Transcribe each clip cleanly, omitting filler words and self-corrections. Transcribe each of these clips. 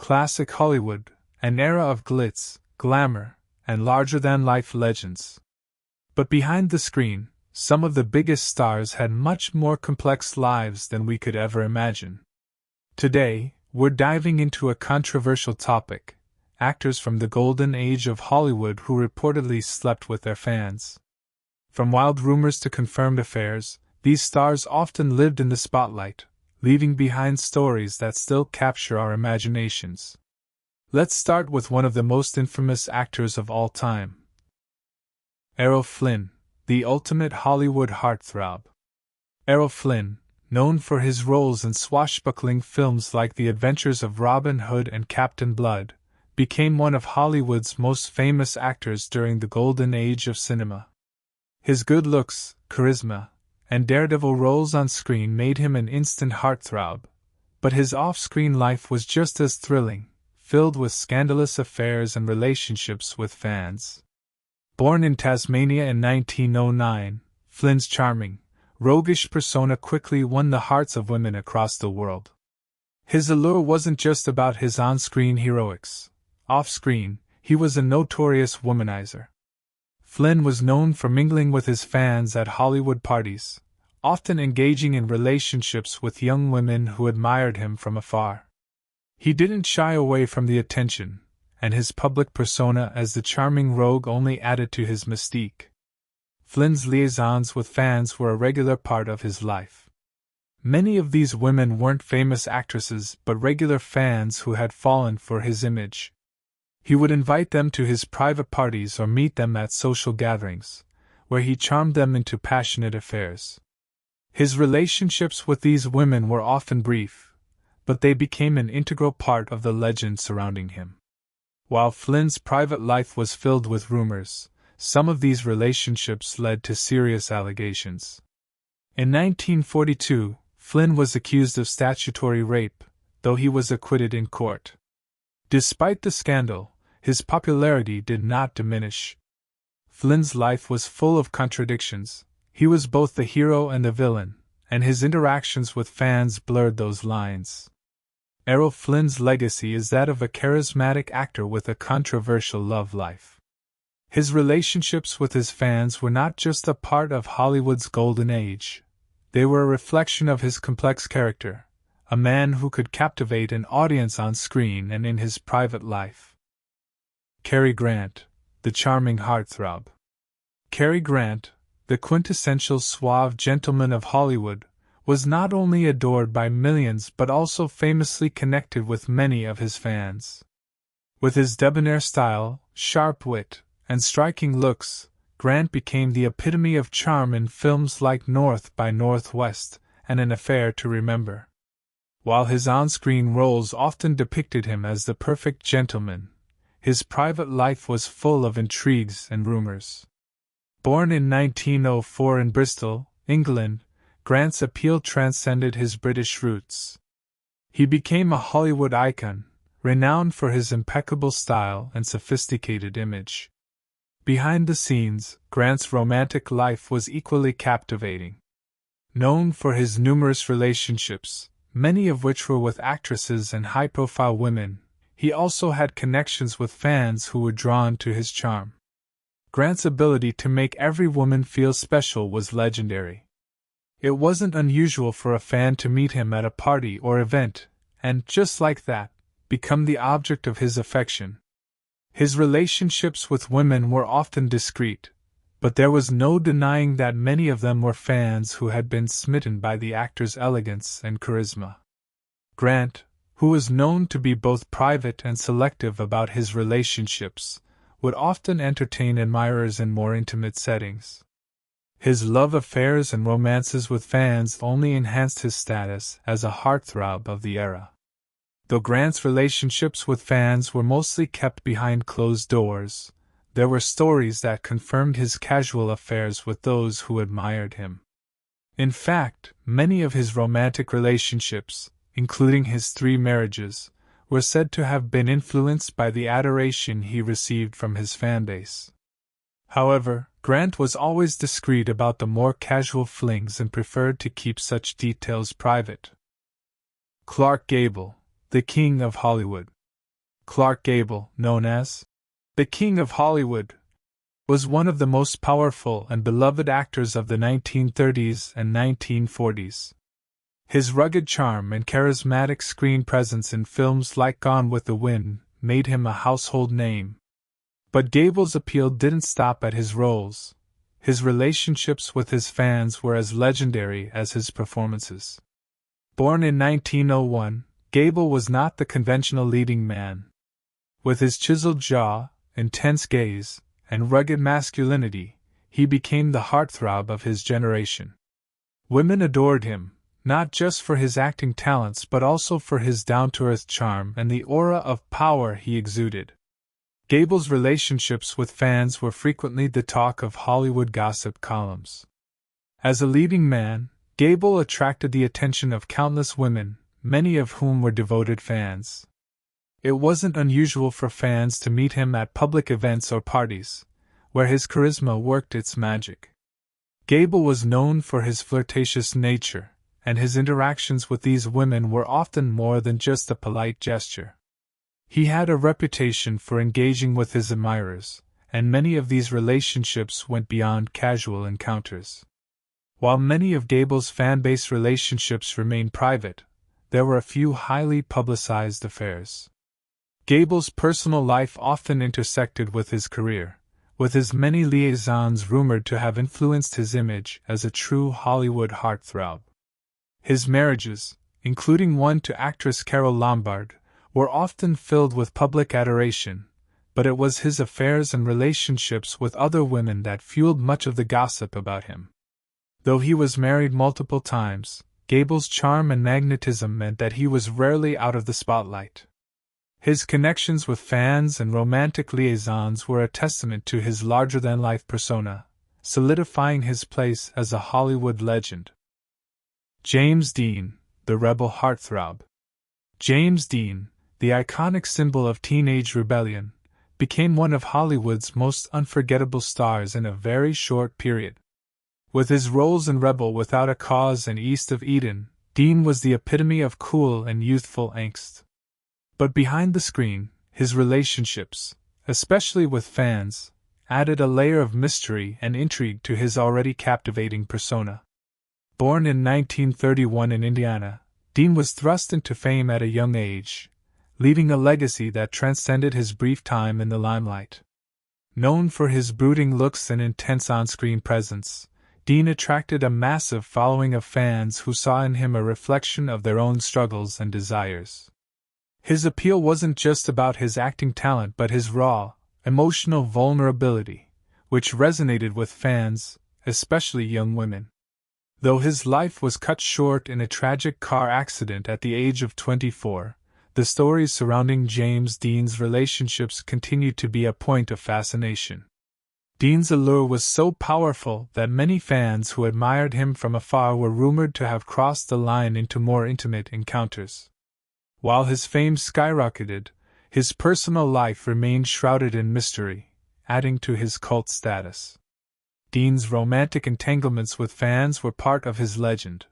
classic Hollywood, an era of glitz, glamour, and larger-than-life legends. But behind the screen, some of the biggest stars had much more complex lives than we could ever imagine. Today, we're diving into a controversial topic: actors from the golden age of Hollywood who reportedly slept with their fans. From wild rumors to confirmed affairs, these stars often lived in the spotlight, leaving behind stories that still capture our imaginations. Let's start with one of the most infamous actors of all time: Errol Flynn, the ultimate Hollywood heartthrob. Errol Flynn, known for his roles in swashbuckling films like The Adventures of Robin Hood and Captain Blood, became one of Hollywood's most famous actors during the golden age of cinema. His good looks, charisma, and daredevil roles on screen made him an instant heartthrob, but his off-screen life was just as thrilling, filled with scandalous affairs and relationships with fans. Born in Tasmania in 1909, Flynn's charming, roguish persona quickly won the hearts of women across the world. His allure wasn't just about his on-screen heroics. Off-screen, he was a notorious womanizer. Flynn was known for mingling with his fans at Hollywood parties, often engaging in relationships with young women who admired him from afar. He didn't shy away from the attention, and his public persona as the charming rogue only added to his mystique. Flynn's liaisons with fans were a regular part of his life. Many of these women weren't famous actresses but regular fans who had fallen for his image. He would invite them to his private parties or meet them at social gatherings, where he charmed them into passionate affairs. His relationships with these women were often brief, but they became an integral part of the legend surrounding him. While Flynn's private life was filled with rumors, some of these relationships led to serious allegations. In 1942, Flynn was accused of statutory rape, though he was acquitted in court. Despite the scandal, his popularity did not diminish. Flynn's life was full of contradictions. He was both the hero and the villain, and his interactions with fans blurred those lines. Errol Flynn's legacy is that of a charismatic actor with a controversial love life. His relationships with his fans were not just a part of Hollywood's golden age. They were a reflection of his complex character, a man who could captivate an audience on screen and in his private life. Cary Grant, the charming heartthrob. Cary Grant, the quintessential suave gentleman of Hollywood, was not only adored by millions but also famously connected with many of his fans. With his debonair style, sharp wit, and striking looks, Grant became the epitome of charm in films like North by Northwest and An Affair to Remember. While his on-screen roles often depicted him as the perfect gentleman, his private life was full of intrigues and rumors. Born in 1904 in Bristol, England, Grant's appeal transcended his British roots. He became a Hollywood icon, renowned for his impeccable style and sophisticated image. Behind the scenes, Grant's romantic life was equally captivating. Known for his numerous relationships, many of which were with actresses and high-profile women, he also had connections with fans who were drawn to his charm. Grant's ability to make every woman feel special was legendary. It wasn't unusual for a fan to meet him at a party or event, and, just like that, become the object of his affection. His relationships with women were often discreet, but there was no denying that many of them were fans who had been smitten by the actor's elegance and charisma. Grant, who was known to be both private and selective about his relationships, would often entertain admirers in more intimate settings. His love affairs and romances with fans only enhanced his status as a heartthrob of the era. Though Grant's relationships with fans were mostly kept behind closed doors, there were stories that confirmed his casual affairs with those who admired him. In fact, many of his romantic relationships, including his 3 marriages, were said to have been influenced by the adoration he received from his fanbase. However, Grant was always discreet about the more casual flings and preferred to keep such details private. Clark Gable, the King of Hollywood. Clark Gable, known as the King of Hollywood, was one of the most powerful and beloved actors of the 1930s and 1940s. His rugged charm and charismatic screen presence in films like Gone with the Wind made him a household name. But Gable's appeal didn't stop at his roles. His relationships with his fans were as legendary as his performances. Born in 1901, Gable was not the conventional leading man. With his chiseled jaw, intense gaze, and rugged masculinity, he became the heartthrob of his generation. Women adored him, not just for his acting talents but also for his down-to-earth charm and the aura of power he exuded. Gable's relationships with fans were frequently the talk of Hollywood gossip columns. As a leading man, Gable attracted the attention of countless women, many of whom were devoted fans. It wasn't unusual for fans to meet him at public events or parties, where his charisma worked its magic. Gable was known for his flirtatious nature, and his interactions with these women were often more than just a polite gesture. He had a reputation for engaging with his admirers, and many of these relationships went beyond casual encounters. While many of Gable's fan-based relationships remained private, there were a few highly publicized affairs. Gable's personal life often intersected with his career, with his many liaisons rumored to have influenced his image as a true Hollywood heartthrob. His marriages, including one to actress Carole Lombard, were often filled with public adoration, but it was his affairs and relationships with other women that fueled much of the gossip about him. Though he was married multiple times, Gable's charm and magnetism meant that he was rarely out of the spotlight. His connections with fans and romantic liaisons were a testament to his larger-than-life persona, solidifying his place as a Hollywood legend. James Dean, the rebel heartthrob. James Dean, the iconic symbol of teenage rebellion, became one of Hollywood's most unforgettable stars in a very short period. With his roles in Rebel Without a Cause and East of Eden, Dean was the epitome of cool and youthful angst. But behind the screen, his relationships, especially with fans, added a layer of mystery and intrigue to his already captivating persona. Born in 1931 in Indiana, Dean was thrust into fame at a young age, leaving a legacy that transcended his brief time in the limelight. Known for his brooding looks and intense on-screen presence, Dean attracted a massive following of fans who saw in him a reflection of their own struggles and desires. His appeal wasn't just about his acting talent but his raw, emotional vulnerability, which resonated with fans, especially young women. Though his life was cut short in a tragic car accident at the age of 24, the stories surrounding James Dean's relationships continued to be a point of fascination. Dean's allure was so powerful that many fans who admired him from afar were rumored to have crossed the line into more intimate encounters. While his fame skyrocketed, his personal life remained shrouded in mystery, adding to his cult status. Dean's romantic entanglements with fans were part of his legend.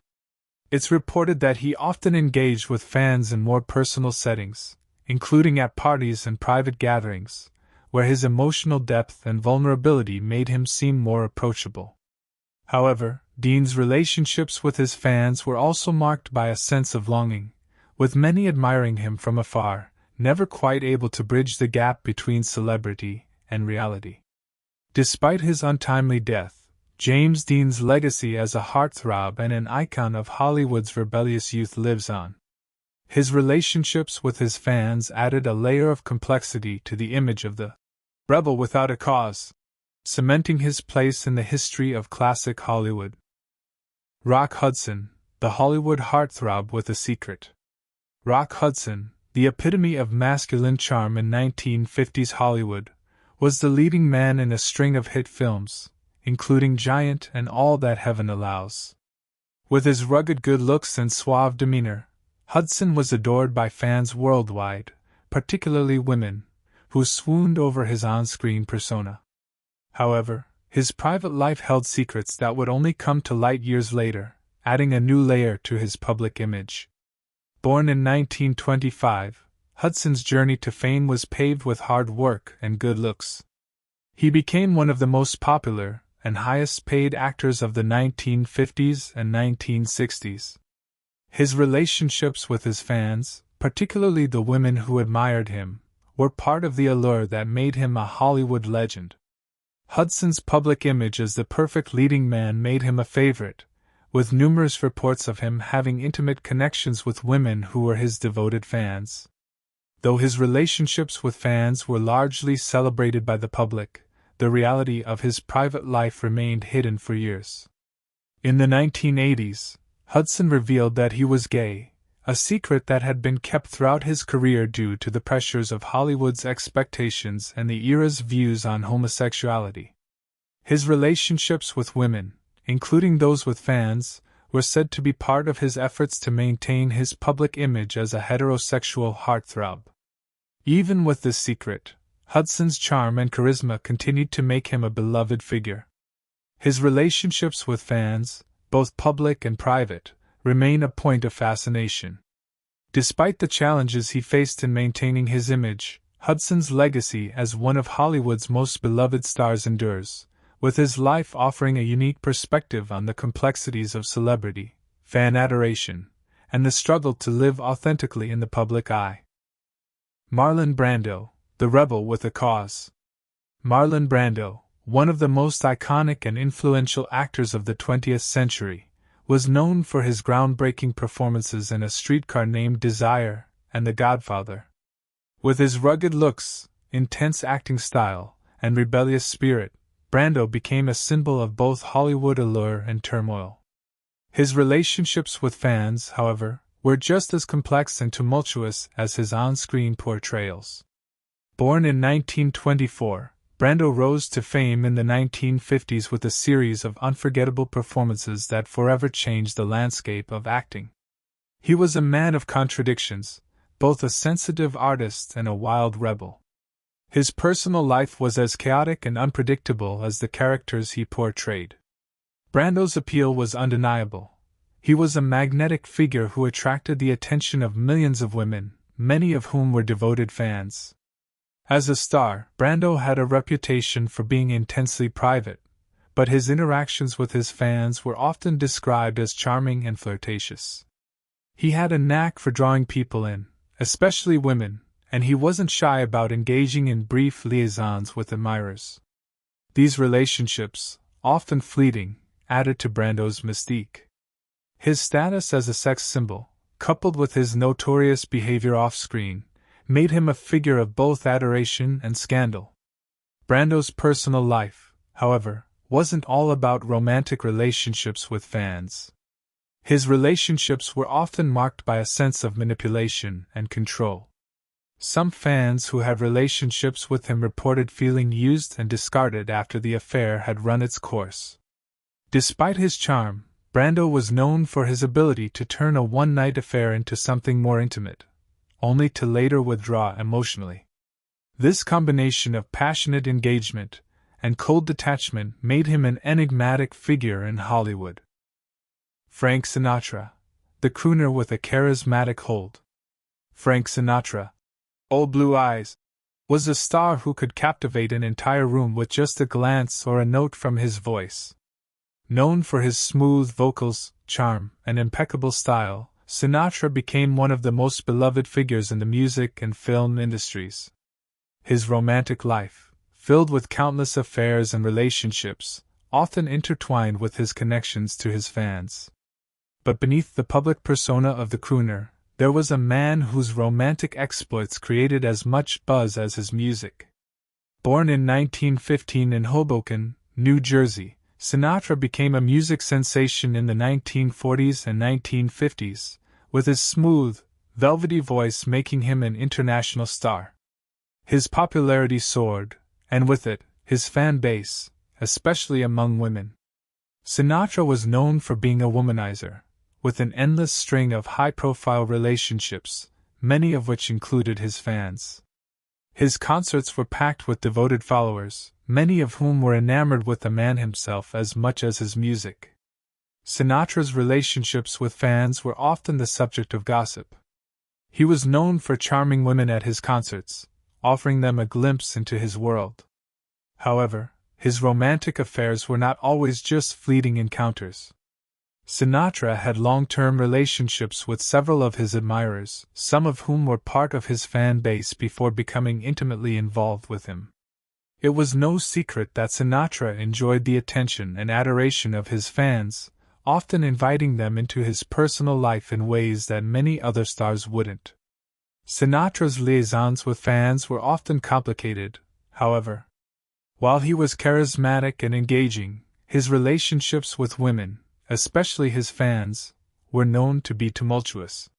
It's reported that he often engaged with fans in more personal settings, including at parties and private gatherings, where his emotional depth and vulnerability made him seem more approachable. However, Dean's relationships with his fans were also marked by a sense of longing, with many admiring him from afar, never quite able to bridge the gap between celebrity and reality. Despite his untimely death, James Dean's legacy as a heartthrob and an icon of Hollywood's rebellious youth lives on. His relationships with his fans added a layer of complexity to the image of the rebel without a cause, cementing his place in the history of classic Hollywood. Rock Hudson, the Hollywood heartthrob with a secret. Rock Hudson, the epitome of masculine charm in 1950s Hollywood, was the leading man in a string of hit films, including Giant and All That Heaven Allows. With his rugged good looks and suave demeanor, Hudson was adored by fans worldwide, particularly women, who swooned over his on-screen persona. However, his private life held secrets that would only come to light years later, adding a new layer to his public image. Born in 1925, Hudson's journey to fame was paved with hard work and good looks. He became one of the most popular and highest-paid actors of the 1950s and 1960s. His relationships with his fans, particularly the women who admired him, were part of the allure that made him a Hollywood legend. Hudson's public image as the perfect leading man made him a favorite, with numerous reports of him having intimate connections with women who were his devoted fans. Though his relationships with fans were largely celebrated by the public, the reality of his private life remained hidden for years. In the 1980s, Hudson revealed that he was gay, a secret that had been kept throughout his career due to the pressures of Hollywood's expectations and the era's views on homosexuality. His relationships with women, including those with fans, were said to be part of his efforts to maintain his public image as a heterosexual heartthrob. Even with this secret, Hudson's charm and charisma continued to make him a beloved figure. His relationships with fans, both public and private, remain a point of fascination. Despite the challenges he faced in maintaining his image, Hudson's legacy as one of Hollywood's most beloved stars endures, with his life offering a unique perspective on the complexities of celebrity, fan adoration, and the struggle to live authentically in the public eye. Marlon Brando, the rebel with a cause. Marlon Brando, one of the most iconic and influential actors of the 20th century, was known for his groundbreaking performances in A Streetcar Named Desire and The Godfather. With his rugged looks, intense acting style, and rebellious spirit, Brando became a symbol of both Hollywood allure and turmoil. His relationships with fans, however, were just as complex and tumultuous as his on-screen portrayals. Born in 1924, Brando rose to fame in the 1950s with a series of unforgettable performances that forever changed the landscape of acting. He was a man of contradictions, both a sensitive artist and a wild rebel. His personal life was as chaotic and unpredictable as the characters he portrayed. Brando's appeal was undeniable. He was a magnetic figure who attracted the attention of millions of women, many of whom were devoted fans. As a star, Brando had a reputation for being intensely private, but his interactions with his fans were often described as charming and flirtatious. He had a knack for drawing people in, especially women, and he wasn't shy about engaging in brief liaisons with admirers. These relationships, often fleeting, added to Brando's mystique. His status as a sex symbol, coupled with his notorious behavior off-screen, made him a figure of both adoration and scandal. Brando's personal life, however, wasn't all about romantic relationships with fans. His relationships were often marked by a sense of manipulation and control. Some fans who had relationships with him reported feeling used and discarded after the affair had run its course. Despite his charm, Brando was known for his ability to turn a one-night affair into something more intimate, only to later withdraw emotionally. This combination of passionate engagement and cold detachment made him an enigmatic figure in Hollywood. Frank Sinatra, the crooner with a charismatic hold. Frank Sinatra, Old Blue Eyes, was a star who could captivate an entire room with just a glance or a note from his voice. Known for his smooth vocals, charm, and impeccable style, Sinatra became one of the most beloved figures in the music and film industries. His romantic life, filled with countless affairs and relationships, often intertwined with his connections to his fans. But beneath the public persona of the crooner, there was a man whose romantic exploits created as much buzz as his music. Born in 1915 in Hoboken, New Jersey, Sinatra became a music sensation in the 1940s and 1950s, with his smooth, velvety voice making him an international star. His popularity soared, and with it, his fan base, especially among women. Sinatra was known for being a womanizer, with an endless string of high-profile relationships, many of which included his fans. His concerts were packed with devoted followers, many of whom were enamored with the man himself as much as his music. Sinatra's relationships with fans were often the subject of gossip. He was known for charming women at his concerts, offering them a glimpse into his world. However, his romantic affairs were not always just fleeting encounters. Sinatra had long-term relationships with several of his admirers, some of whom were part of his fan base before becoming intimately involved with him. It was no secret that Sinatra enjoyed the attention and adoration of his fans, often inviting them into his personal life in ways that many other stars wouldn't. Sinatra's liaisons with fans were often complicated, however. While he was charismatic and engaging, his relationships with women, especially his fans, were known to be tumultuous.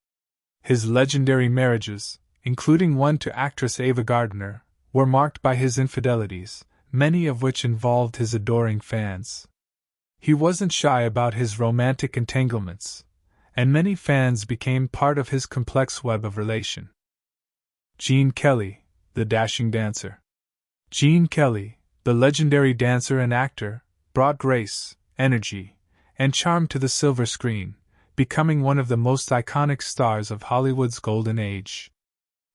His legendary marriages, including one to actress Ava Gardner, were marked by his infidelities, many of which involved his adoring fans. He wasn't shy about his romantic entanglements, and many fans became part of his complex web of relation. Gene Kelly, the dashing dancer. Gene Kelly, the legendary dancer and actor, brought grace, energy, and charm to the silver screen, becoming one of the most iconic stars of Hollywood's golden age.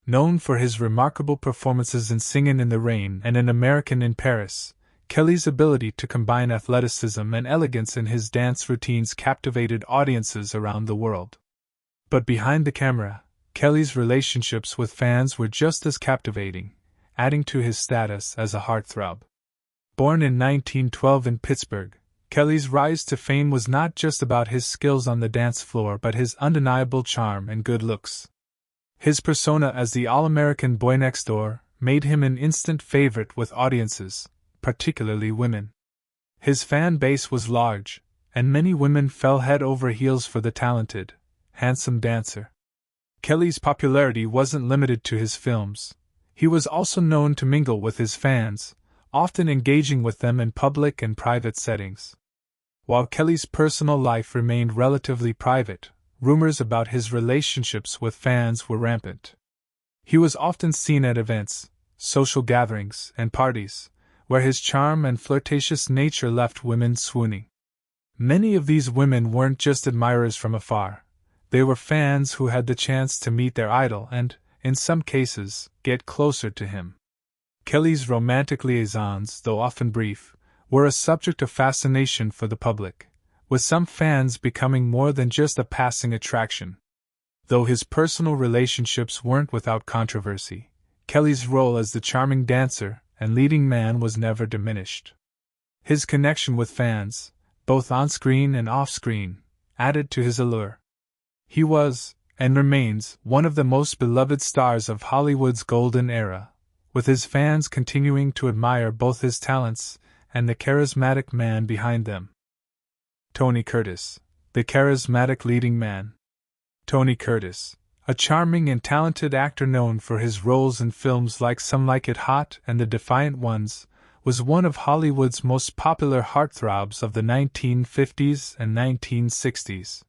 Known for his remarkable performances in Singin' in the Rain and An American in Paris, Kelly's ability to combine athleticism and elegance in his dance routines captivated audiences around the world. But behind the camera, Kelly's relationships with fans were just as captivating, adding to his status as a heartthrob. Born in 1912 in Pittsburgh, Kelly's rise to fame was not just about his skills on the dance floor but his undeniable charm and good looks. His persona as the all-American boy next door made him an instant favorite with audiences, particularly women. His fan base was large, and many women fell head over heels for the talented, handsome dancer. Kelly's popularity wasn't limited to his films. He was also known to mingle with his fans, often engaging with them in public and private settings. While Kelly's personal life remained relatively private, rumors about his relationships with fans were rampant. He was often seen at events, social gatherings, and parties, where his charm and flirtatious nature left women swooning. Many of these women weren't just admirers from afar, they were fans who had the chance to meet their idol and, in some cases, get closer to him. Kelly's romantic liaisons, though often brief, were a subject of fascination for the public, with some fans becoming more than just a passing attraction. Though his personal relationships weren't without controversy, Kelly's role as the charming dancer and leading man was never diminished. His connection with fans, both on-screen and off-screen, added to his allure. He was, and remains, one of the most beloved stars of Hollywood's golden era, with his fans continuing to admire both his talents and the charismatic man behind them. Tony Curtis, the charismatic leading man. Tony Curtis, a charming and talented actor known for his roles in films like Some Like It Hot and The Defiant Ones, was one of Hollywood's most popular heartthrobs of the 1950s and 1960s.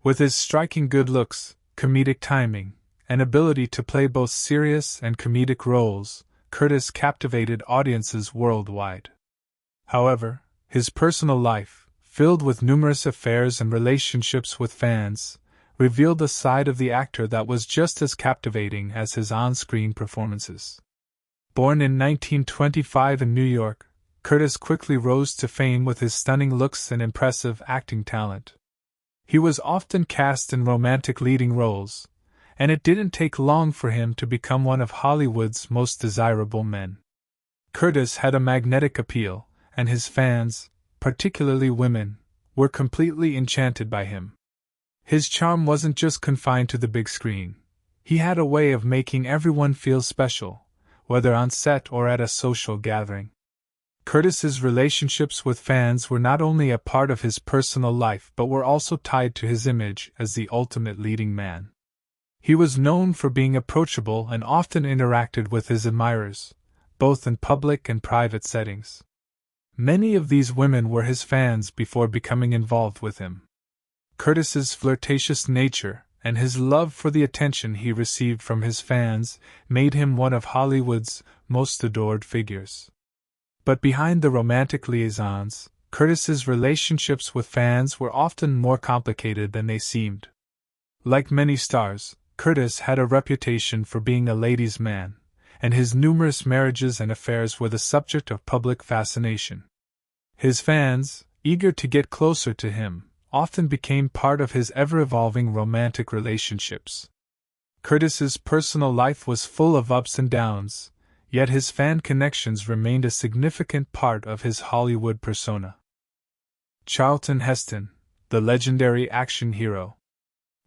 With his striking good looks, comedic timing, and ability to play both serious and comedic roles, Curtis captivated audiences worldwide. However, his personal life, filled with numerous affairs and relationships with fans, revealed a side of the actor that was just as captivating as his on-screen performances. Born in 1925 in New York, Curtis quickly rose to fame with his stunning looks and impressive acting talent. He was often cast in romantic leading roles, and it didn't take long for him to become one of Hollywood's most desirable men. Curtis had a magnetic appeal, and his fans, particularly women, were completely enchanted by him. His charm wasn't just confined to the big screen. He had a way of making everyone feel special, whether on set or at a social gathering. Curtis's relationships with fans were not only a part of his personal life but were also tied to his image as the ultimate leading man. He was known for being approachable and often interacted with his admirers, both in public and private settings. Many of these women were his fans before becoming involved with him. Curtis's flirtatious nature and his love for the attention he received from his fans made him one of Hollywood's most adored figures. But behind the romantic liaisons, Curtis's relationships with fans were often more complicated than they seemed. Like many stars, Curtis had a reputation for being a ladies' man, and his numerous marriages and affairs were the subject of public fascination. His fans, eager to get closer to him, often became part of his ever-evolving romantic relationships. Curtis's personal life was full of ups and downs, yet his fan connections remained a significant part of his Hollywood persona. Charlton Heston, the legendary action hero.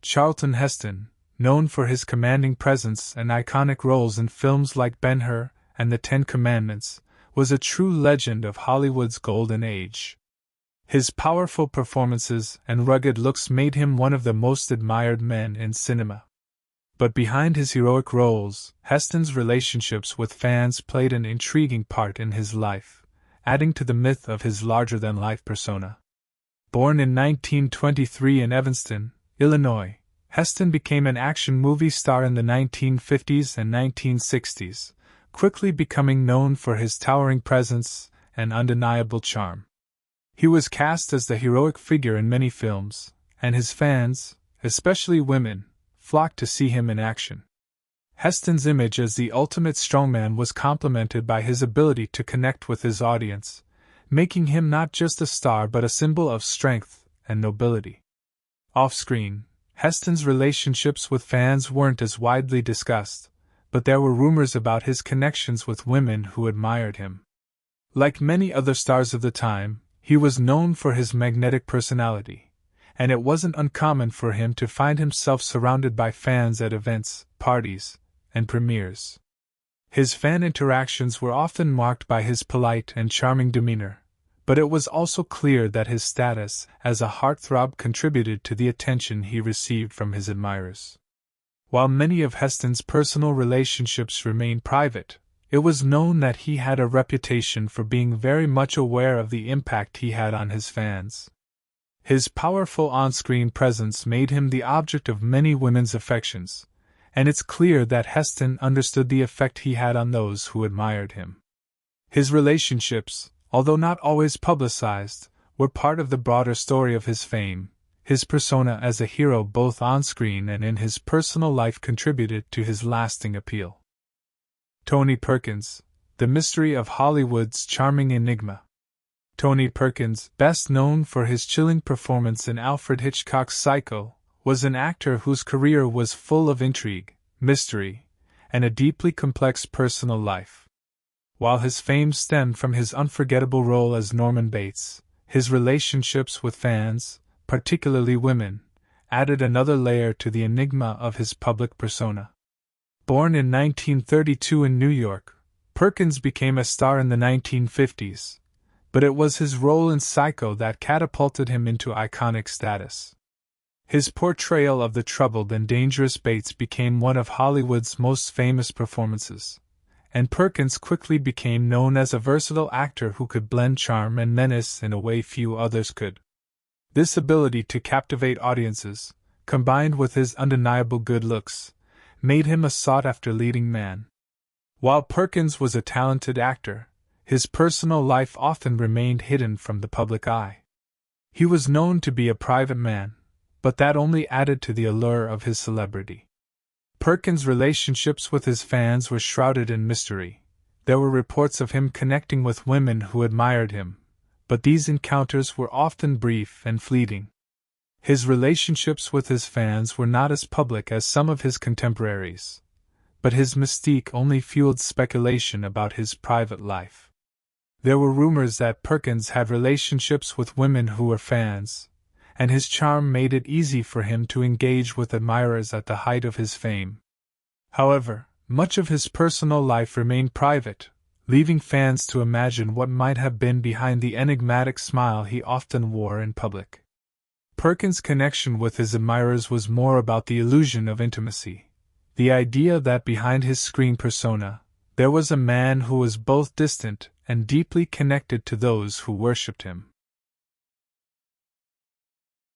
Charlton Heston, known for his commanding presence and iconic roles in films like Ben-Hur and The Ten Commandments, was a true legend of Hollywood's golden age. His powerful performances and rugged looks made him one of the most admired men in cinema. But behind his heroic roles, Heston's relationships with fans played an intriguing part in his life, adding to the myth of his larger-than-life persona. Born in 1923 in Evanston, Illinois, Heston became an action movie star in the 1950s and 1960s, quickly becoming known for his towering presence and undeniable charm. He was cast as the heroic figure in many films, and his fans, especially women, flocked to see him in action. Heston's image as the ultimate strongman was complemented by his ability to connect with his audience, making him not just a star but a symbol of strength and nobility. Off-screen, Heston's relationships with fans weren't as widely discussed, but there were rumors about his connections with women who admired him. Like many other stars of the time, he was known for his magnetic personality, and it wasn't uncommon for him to find himself surrounded by fans at events, parties, and premieres. His fan interactions were often marked by his polite and charming demeanor, but it was also clear that his status as a heartthrob contributed to the attention he received from his admirers. While many of Heston's personal relationships remained private, it was known that he had a reputation for being very much aware of the impact he had on his fans. His powerful on-screen presence made him the object of many women's affections, and it's clear that Heston understood the effect he had on those who admired him. His relationships, although not always publicized, were part of the broader story of his fame. His persona as a hero both on-screen and in his personal life contributed to his lasting appeal. Tony Perkins, the mystery of Hollywood's charming enigma. Tony Perkins, best known for his chilling performance in Alfred Hitchcock's Psycho, was an actor whose career was full of intrigue, mystery, and a deeply complex personal life. While his fame stemmed from his unforgettable role as Norman Bates, his relationships with fans, particularly women, added another layer to the enigma of his public persona. Born in 1932 in New York, Perkins became a star in the 1950s, but it was his role in Psycho that catapulted him into iconic status. His portrayal of the troubled and dangerous Bates became one of Hollywood's most famous performances, and Perkins quickly became known as a versatile actor who could blend charm and menace in a way few others could. This ability to captivate audiences, combined with his undeniable good looks, made him a sought-after leading man. While Perkins was a talented actor, his personal life often remained hidden from the public eye. He was known to be a private man, but that only added to the allure of his celebrity. Perkins' relationships with his fans were shrouded in mystery. There were reports of him connecting with women who admired him, but these encounters were often brief and fleeting. His relationships with his fans were not as public as some of his contemporaries, but his mystique only fueled speculation about his private life. There were rumors that Perkins had relationships with women who were fans, and his charm made it easy for him to engage with admirers at the height of his fame. However, much of his personal life remained private, leaving fans to imagine what might have been behind the enigmatic smile he often wore in public. Perkins' connection with his admirers was more about the illusion of intimacy, the idea that behind his screen persona, there was a man who was both distant and deeply connected to those who worshipped him.